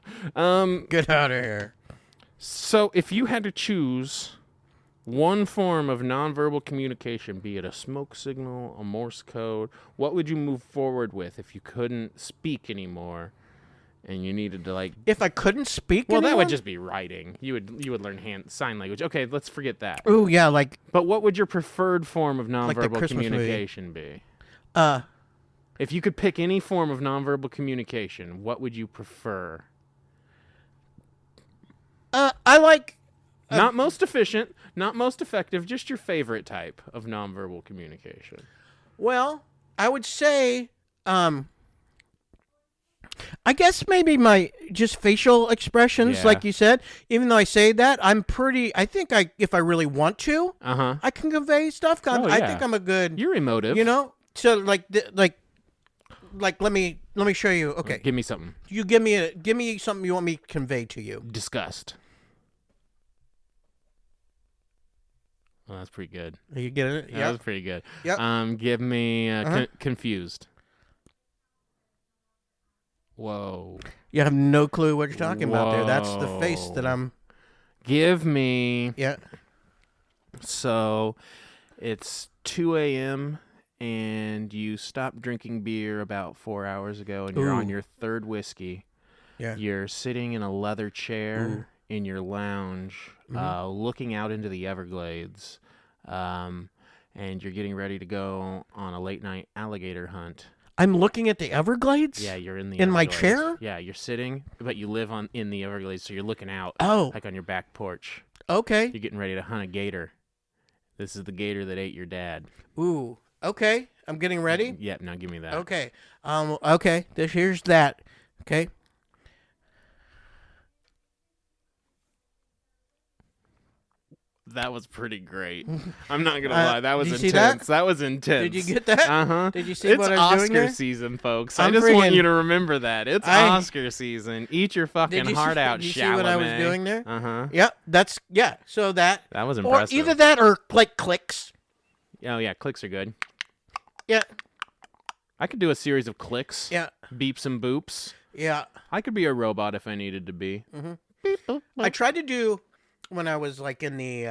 B: Get out of here.
A: So if you had to choose one form of nonverbal communication, be it a smoke signal, a Morse code, what would you move forward with if you couldn't speak anymore and you needed to like...
B: If I couldn't speak
A: Well,
B: anymore?
A: that would just be writing. You would learn sign language. Okay, let's forget that.
B: Ooh, yeah, like...
A: But what would your preferred form of
B: the
A: nonverbal
B: Christmas
A: communication be?
B: If
A: you could pick any form of nonverbal communication, what would you prefer?
B: I like...
A: Not most efficient, not most effective, just your favorite type of nonverbal communication.
B: Well, I would say, I guess maybe my just facial expressions, like you said. Even though I say that, I think if I really want to, I can convey stuff. I think I'm a good.
A: You're emotive.
B: So like let me show you. Okay,
A: give me something.
B: You give me something you want me to convey to you.
A: Disgust. Well, that's pretty good.
B: Are you getting it?
A: Yeah, that was pretty good.
B: Yep.
A: Give me confused. Whoa.
B: You have no clue what you're talking about there. That's the face that I'm...
A: Give me...
B: Yeah.
A: So, it's 2 a.m., and you stopped drinking beer about 4 hours ago, and you're on your third whiskey.
B: Yeah.
A: You're sitting in a leather chair in your lounge, looking out into the Everglades, and you're getting ready to go on a late-night alligator hunt.
B: I'm looking at the Everglades?
A: Yeah, you're in the
B: Everglades. My chair?
A: Yeah, you're sitting, but you live in the Everglades, so you're looking out like on your back porch.
B: Okay.
A: You're getting ready to hunt a gator. This is the gator that ate your dad.
B: Ooh. Okay. I'm getting ready?
A: Yep, now give me that.
B: Okay. Okay. Here's that. Okay.
A: That was pretty great. I'm not gonna lie, that was
B: did
A: intense.
B: You see that?
A: That was intense.
B: Did you get that? Did you see what I was
A: Oscar
B: doing there?
A: season, folks. I just want you to remember that. It's Oscar season. Eat your fucking heart out,
B: Did you see
A: Chalamet.
B: what I was doing there?
A: Yeah,
B: So that
A: was impressive.
B: Or either that or like clicks.
A: Oh yeah, clicks are good.
B: Yeah.
A: I could do a series of clicks.
B: Yeah.
A: Beeps and boops.
B: Yeah.
A: I could be a robot if I needed to be.
B: Beep, boop, boop. I tried to do when I was like in the...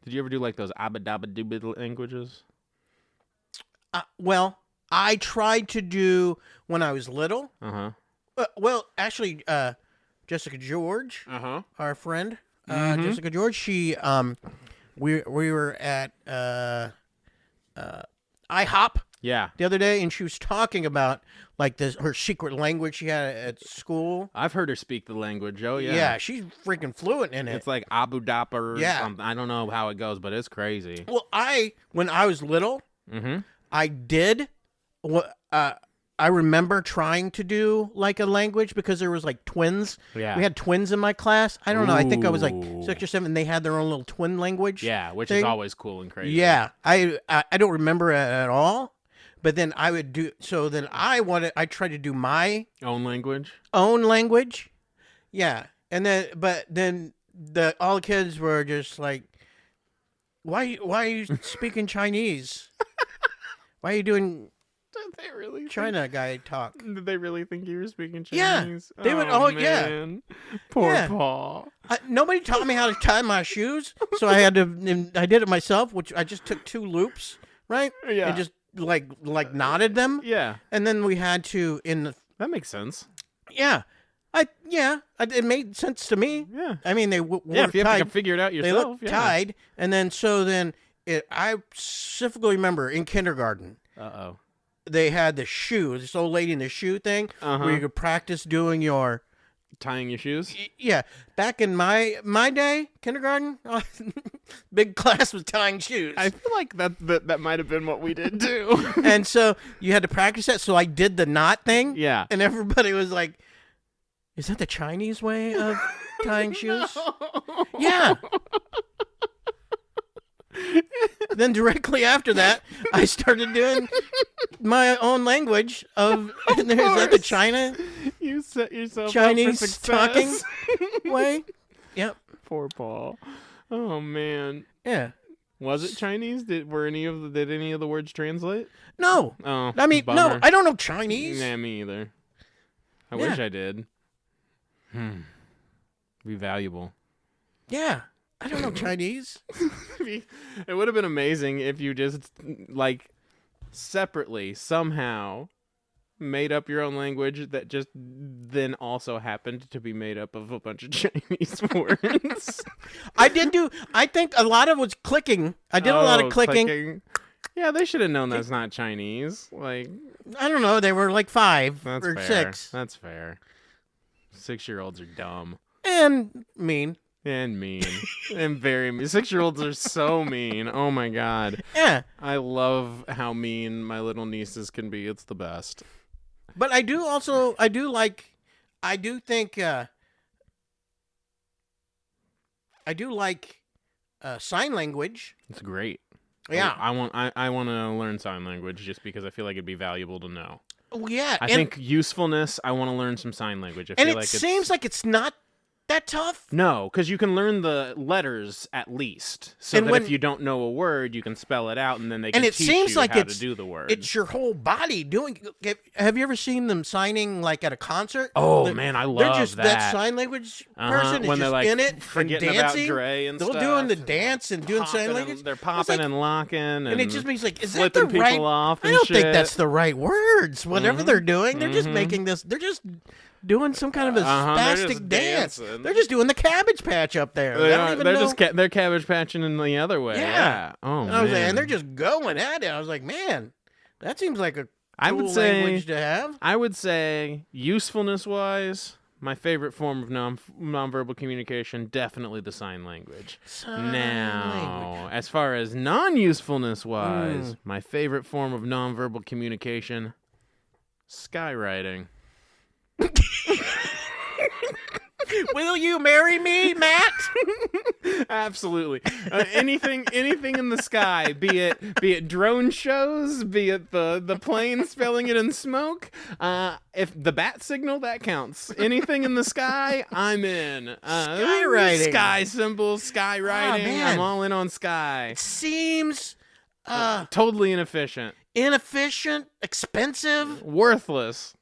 A: Did you ever do like those abba-dabba-doobba languages?
B: Well, I tried to do when I was little. Well, actually, Jessica George, our friend, Jessica George, she, we were at IHOP.
A: Yeah.
B: The other day, and she was talking about like her secret language she had at school.
A: I've heard her speak the language. Oh yeah.
B: Yeah, she's freaking fluent in it.
A: It's like Abu Dapper or something. I don't know how it goes, but it's crazy.
B: Well, when I was little, I did what I remember trying to do like a language because there was like twins. Yeah. We had twins in my class. I don't know. I think I was like 6 or 7. And they had their own little twin language.
A: Yeah, which is always cool and crazy.
B: Yeah. I don't remember it at all. But then I would do, so then I tried to do my
A: own language.
B: Yeah. And then, all the kids were just like, why are you speaking Chinese? Why are you doing China guy talk?
A: Did they really think you were speaking
B: Yeah.
A: Chinese?
B: They would,
A: man. Poor Paul.
B: Nobody taught me how to tie my shoes. So I did it myself, which I just took 2 loops, right?
A: Yeah.
B: And just like knotted them.
A: Yeah.
B: And then we had to
A: That makes sense.
B: Yeah. It made sense to me.
A: Yeah.
B: I mean, they were
A: if you
B: tied.
A: have to figure it out yourself.
B: They looked tied. And then, I specifically remember in kindergarten. They had the shoe, this old lady in the shoe thing, where you could practice doing your
A: Tying your shoes?
B: Yeah. Back in my day, kindergarten, big class was tying shoes.
A: I feel like that might have been what we did too.
B: And so you had to practice that. So I did the knot thing.
A: Yeah.
B: And everybody was like, is that the Chinese way of tying shoes?
A: No.
B: Yeah. Then directly after that, I started doing my own language of is that the China
A: You set yourself
B: Chinese
A: up for success.
B: talking way? Yep.
A: Poor Paul. Oh man.
B: Yeah.
A: Was it Chinese? Did any of the words translate?
B: No.
A: Oh,
B: I mean,
A: bummer.
B: no, I don't know Chinese.
A: Nah, me either. I
B: Yeah.
A: wish I did. Be valuable.
B: Yeah. I don't know Chinese.
A: It would have been amazing if you just like separately somehow made up your own language that just then also happened to be made up of a bunch of Chinese words.
B: I think a lot of it was clicking. I did a lot of clicking.
A: Yeah, they should have known that's not Chinese. Like,
B: I don't know. They were like 5
A: that's
B: or
A: fair.
B: 6.
A: That's fair. 6-year-olds are dumb.
B: And mean.
A: And mean. And very mean. 6-year-olds are so mean. Oh my God.
B: Yeah.
A: I love how mean my little nieces can be. It's the best.
B: But I do think sign language.
A: It's great.
B: Yeah.
A: I want to learn sign language just because I feel like it'd be valuable to know.
B: Oh, yeah.
A: I think usefulness, I want to learn some sign language. I
B: and
A: feel
B: it
A: like
B: seems like it's not that tough.
A: No, because you can learn the letters at least. So
B: And
A: that
B: when-
A: if you don't know a word, you can spell it out, and then they can
B: And it
A: teach
B: seems
A: you
B: like
A: how
B: it's-
A: to do the word.
B: It's your whole body doing. Have you ever seen them signing like at a concert?
A: Oh,
B: They're-
A: man, I
B: They're
A: love
B: just that sign language person is
A: when they're
B: just
A: like
B: in it and
A: forgetting
B: dancing.
A: about Dre and
B: They're
A: stuff.
B: doing the dance and doing sign
A: Popping
B: language.
A: and- they're
B: It's
A: popping
B: like-
A: and locking,
B: and it just means like, is that
A: flipping
B: the
A: people
B: right?
A: off
B: I
A: and
B: don't think
A: shit.
B: that's the right words. Whatever they're doing, they're just making this. They're just doing some kind of a
A: they're just
B: spastic dance.
A: dancing.
B: They're just doing the Cabbage Patch up there.
A: They
B: I don't
A: are,
B: even
A: they're
B: know.
A: just they're cabbage patching in the other way.
B: Yeah.
A: Oh
B: And I was like,
A: man.
B: and they're just going at it. I was like, man, that seems like a
A: I
B: cool
A: would say
B: language to have.
A: I would say usefulness wise, my favorite form of nonverbal communication, definitely the sign language.
B: Sign
A: Now,
B: language.
A: as far as non-usefulness wise, my favorite form of nonverbal communication, skywriting.
B: Will you marry me, Matt?
A: Absolutely. Anything in the sky, be it drone shows, be it the plane spelling it in smoke. If the bat signal, that counts. Anything in the sky, I'm in.
B: Skywriting.
A: Sky symbols, skywriting.
B: man.
A: I'm all in on sky.
B: Seems
A: Totally inefficient.
B: inefficient, expensive.
A: Worthless.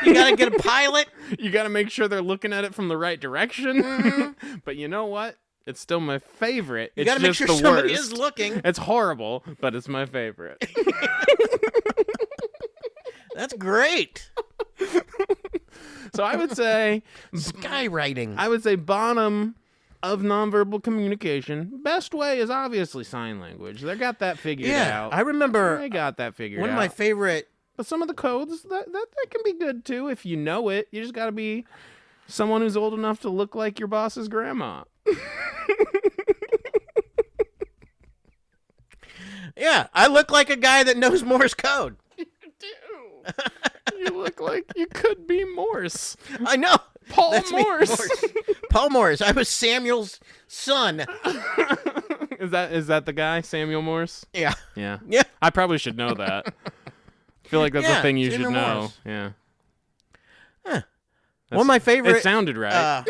B: You gotta get a pilot.
A: You got to make sure they're looking at it from the right direction. But you know what? It's still my favorite.
B: You
A: It's
B: gotta make
A: just
B: sure
A: the
B: somebody
A: worst.
B: is looking.
A: It's horrible, but it's my favorite.
B: That's great.
A: So I would say
B: Skywriting.
A: bottom of nonverbal communication. Best way is obviously sign language. They got that figured
B: Yeah,
A: out.
B: I remember
A: They got that figured
B: one
A: out.
B: of my favorite.
A: But some of the codes that can be good too if you know it. You just got to be someone who's old enough to look like your boss's grandma.
B: Yeah, I look like a guy that knows Morse code.
A: You do. You look like you could be Morse.
B: I know.
A: Paul
B: That's me,
A: Morse.
B: Paul Morse. I was Samuel's son.
A: Is that the guy, Samuel Morse?
B: Yeah.
A: Yeah.
B: Yeah.
A: I probably should know that. I feel like that's
B: Yeah,
A: a thing you
B: Samuel
A: should know.
B: Morse.
A: Yeah.
B: Huh. One of my favorite.
A: It sounded right.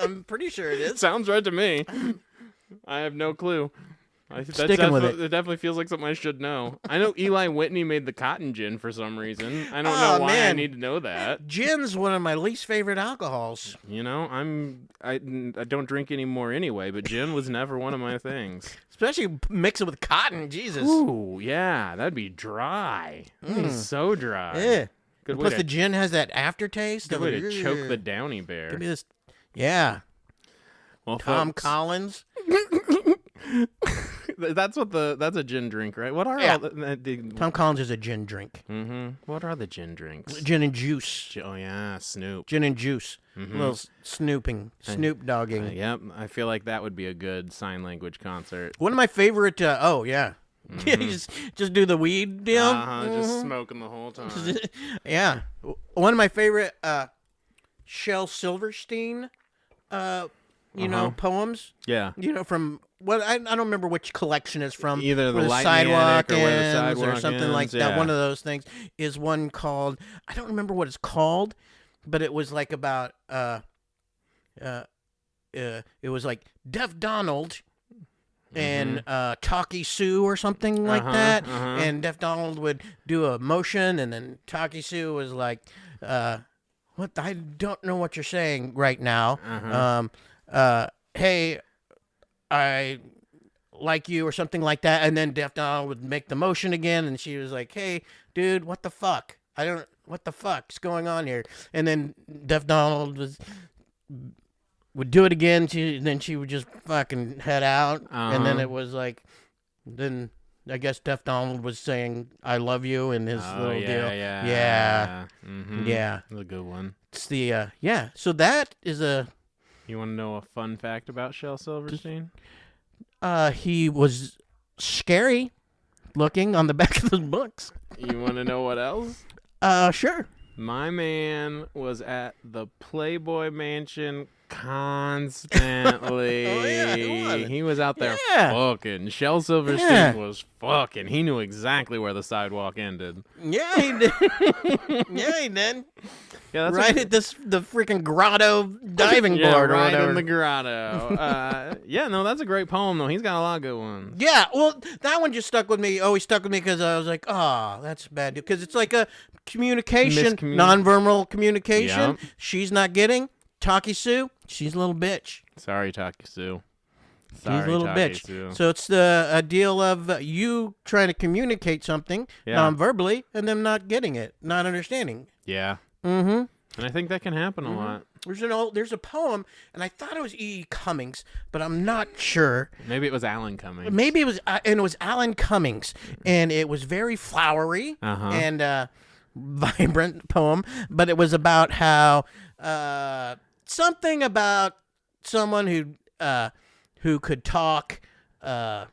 B: I'm pretty sure it is.
A: Sounds right to me. I have no clue.
B: Sticking with it.
A: It definitely feels like something I should know. I know Eli Whitney made the cotton gin for some reason. I don't know why I
B: man.
A: need to know that.
B: Gin's one of my least favorite alcohols.
A: You know, I don't drink anymore anyway, but gin was never one of my things.
B: Especially mix it with cotton. Jesus.
A: Ooh, yeah, that'd be dry. That'd be so dry.
B: Yeah.
A: Good way
B: Plus,
A: to,
B: the gin has that aftertaste.
A: good
B: of
A: way
B: it.
A: to choke the downy bear.
B: Give me this. Yeah.
A: Well,
B: Tom
A: folks,
B: Collins.
A: That's a gin drink, right? What are all the
B: Tom Collins is a gin drink.
A: Mm-hmm. What are the gin drinks?
B: Gin and juice.
A: Oh yeah, Snoop.
B: Gin and juice.
A: Mm-hmm.
B: A little Snoop dogging.
A: Yep, I feel like that would be a good sign language concert.
B: One of my favorite. Oh yeah. just do the weed deal.
A: Just smoking the whole time.
B: Yeah. One of my favorite Shel Silverstein poems.
A: Yeah.
B: From what I don't remember which collection it's from.
A: Either the
B: Sidewalk
A: or Where the
B: Ends
A: Sidewalk
B: or something
A: Ends,
B: like
A: yeah.
B: that. One of those things is one called, I don't remember what it's called, but it was like about it was like Deaf Donald and Talkie Sue or something like that. And Deaf Donald would do a motion, and then Talkie Sue was like, what? I don't know what you're saying right now. Hey, I like you or something like that. And then Deaf Donald would make the motion again, and she was like, hey, dude, what the fuck? What the fuck's going on here? And then Deaf Donald would do it again. Then she would just fucking head out. And then it was like, then I guess Deaf Donald was saying, I love you, in his little deal. Yeah.
A: Mm-hmm.
B: Yeah.
A: That's a good one.
B: It's the, So that is a...
A: You want to know a fun fact about Shel Silverstein?
B: He was scary looking on the back of the books.
A: You want to know what else?
B: Sure.
A: My man was at the Playboy Mansion constantly. He was out there fucking. Shel Silverstein was fucking. He knew exactly where the sidewalk ended.
B: Yeah, he did. He did.
A: Yeah, that's
B: right at the freaking grotto diving board or
A: right
B: whatever.
A: in the grotto. That's a great poem, though. He's got a lot of good ones.
B: Yeah, well, that one just stuck with me. Always stuck with me because I was like, oh, that's bad. Because it's like a communication, nonverbal communication. Yep. She's not getting. Talkie Sue, she's a little bitch.
A: Sorry, Talkie Sue.
B: She's a little bitch. Sue. So it's a deal of you trying to communicate something non-verbally and them not getting it, not understanding.
A: Yeah.
B: Mm-hmm.
A: And I think that can happen a lot.
B: There's a poem, and I thought it was E. Cummings, but I'm not sure.
A: Maybe it was Alan Cummings.
B: Maybe it was, and it was Alan Cummings, and it was very flowery and vibrant poem, but it was about how something about someone who could talk, who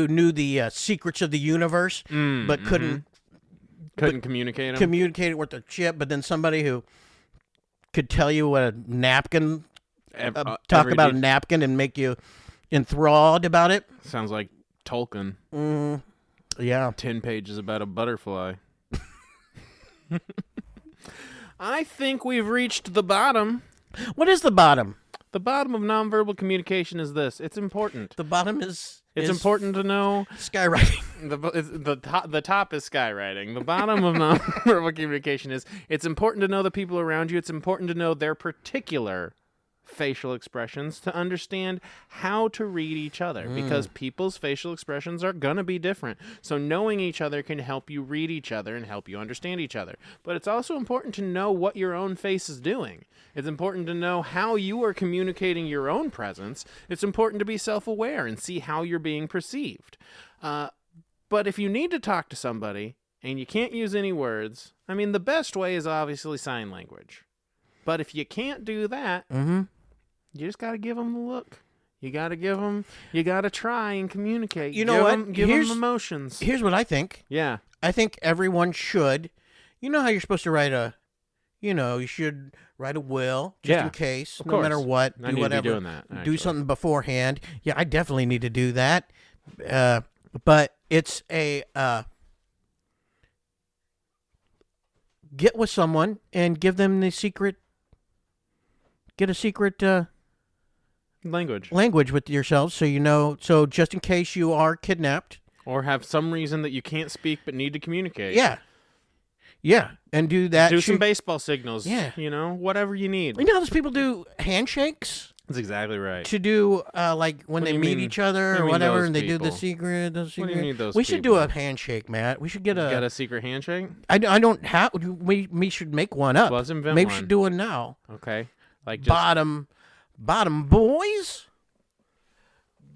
B: knew the secrets of the universe, but couldn't
A: communicate them.
B: Communicate it with a chip, but then somebody who could tell you what a napkin, talk about a napkin and make you enthralled about it.
A: Sounds like Tolkien.
B: Yeah.
A: 10 pages about a butterfly. I think we've reached the bottom.
B: What is the bottom?
A: The bottom of nonverbal communication is this. It's important.
B: The bottom is...
A: It's important to know...
B: Skywriting.
A: The top is skywriting. The bottom of nonverbal communication is it's important to know the people around you. It's important to know their particular facial expressions to understand how to read each other because people's facial expressions are going to be different. So knowing each other can help you read each other and help you understand each other. But it's also important to know what your own face is doing. It's important to know how you are communicating your own presence. It's important to be self-aware and see how you're being perceived. But if you need to talk to somebody and you can't use any words, I mean, the best way is obviously sign language. But if you can't do that, you just got to give them the look. You got to try and communicate.
B: You know what?
A: Give them emotions.
B: Here's what I think.
A: Yeah.
B: I think everyone should. You know how you're supposed to you should write a will just in case, no matter what.
A: I need to be doing that, actually.
B: Do something beforehand. Yeah, I definitely need to do that. But it's a get with someone and give them the secret. Get a secret language with yourselves, so you know. So just in case you are kidnapped,
A: or have some reason that you can't speak but need to communicate.
B: Yeah, and do that.
A: Do some baseball signals.
B: Yeah,
A: whatever you need.
B: You know how those people do handshakes.
A: That's exactly right.
B: To do like when they meet each other or whatever, and they do the secret. What do you need those? We should do a handshake, Matt. We should get a
A: secret handshake.
B: I don't have. We should make one up.
A: Let's invent
B: Maybe
A: one.
B: we should do one now.
A: Okay. Like just...
B: bottom boys,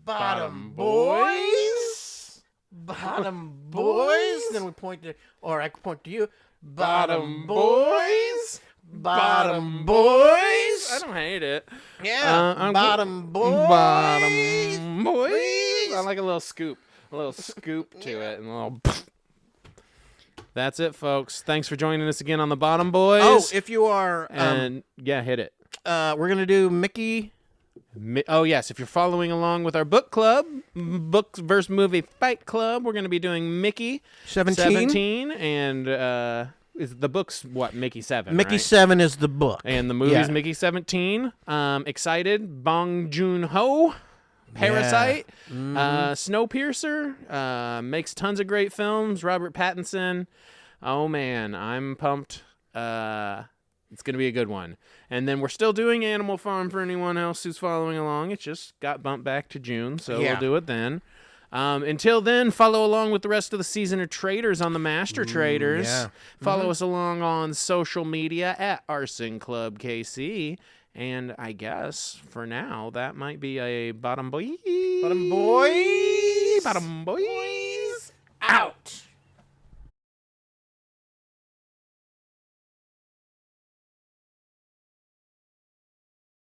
B: Bottom boys. Bottom boys. Then we point to, or I point to you. Bottom boys. Bottom boys.
A: I don't hate it.
B: Yeah. Bottom boys.
A: Bottom boys. I like a little scoop to it, and a little. That's it, folks. Thanks for joining us again on the Bottom Boys.
B: Oh, if you are,
A: hit it.
B: We're gonna do Mickey.
A: Oh yes, if you're following along with our book club, Books vs. Movie Fight Club, we're going to be doing Mickey 17, and is the book's what, Mickey 7,
B: Mickey
A: right?
B: 7 is the book,
A: and the movie's Mickey 17. Excited. Bong Joon-ho, Parasite, Snowpiercer, makes tons of great films. Robert Pattinson. Oh man, I'm pumped. It's going to be a good one. And then we're still doing Animal Farm for anyone else who's following along. It just got bumped back to June, so we'll do it then. Until then, follow along with the rest of the season of Traders on the Master Traders.
B: Yeah.
A: Follow us along on social media at Arson Club KC. And I guess, for now, that might be a Bottom Boy.
B: Bottom boys.
A: Bottom Boy.